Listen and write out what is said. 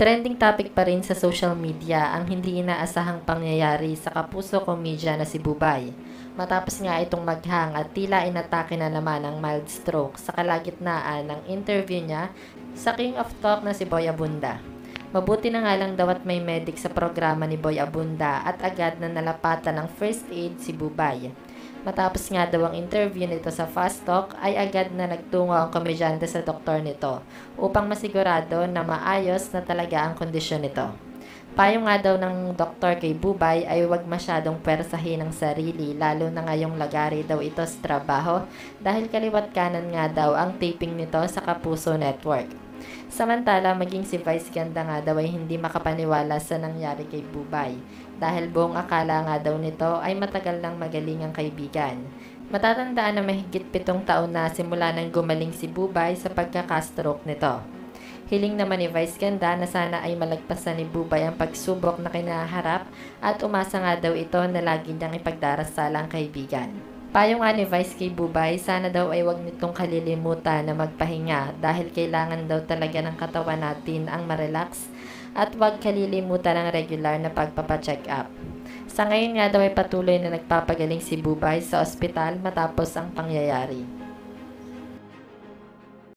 Trending topic pa rin sa social media ang hindi inaasahang pangyayari sa kapuso komedya na si Bubay. Matapos nga itong maghang at tila inatake na naman ng mild stroke sa kalagitnaan ng interview niya sa King of Talk na si Boy Abunda. Mabuti na nga lang daw at may medic sa programa ni Boy Abunda at agad na nalapatan ng first aid si Bubay. Matapos nga daw ang interview nito sa Fast Talk ay agad na nagtungo ang komedyante sa doktor nito upang masigurado na maayos na talaga ang kondisyon nito. Payo nga daw ng doktor kay Bubay ay huwag masyadong pwersahin ang sarili lalo na ngayong lagari daw ito sa trabaho dahil kaliwat kanan nga daw ang taping nito sa Kapuso Network. Samantala, maging si Vice Ganda nga daw ay hindi makapaniwala sa nangyari kay Bubay dahil buong akala nga daw nito ay matagal nang magaling ang kaibigan. Matatandaan na mahigit 7 taon na simula nang gumaling si Bubay sa pagkakastroke nito. Hiling naman ni Vice Ganda na sana ay malagpasan ni Bubay ang pagsubok na kinaharap at umasa nga daw ito na lagi niyang ipagdarasal ang kaibigan. Payo nga ni Vice kay Bubay, sana daw ay wag nitong kalilimutan na magpahinga dahil kailangan daw talaga ng katawan natin ang marelax at wag kalilimutan ang regular na pagpapacheck up. Sa ngayon nga daw ay patuloy na nagpapagaling si Bubay sa ospital matapos ang pangyayari.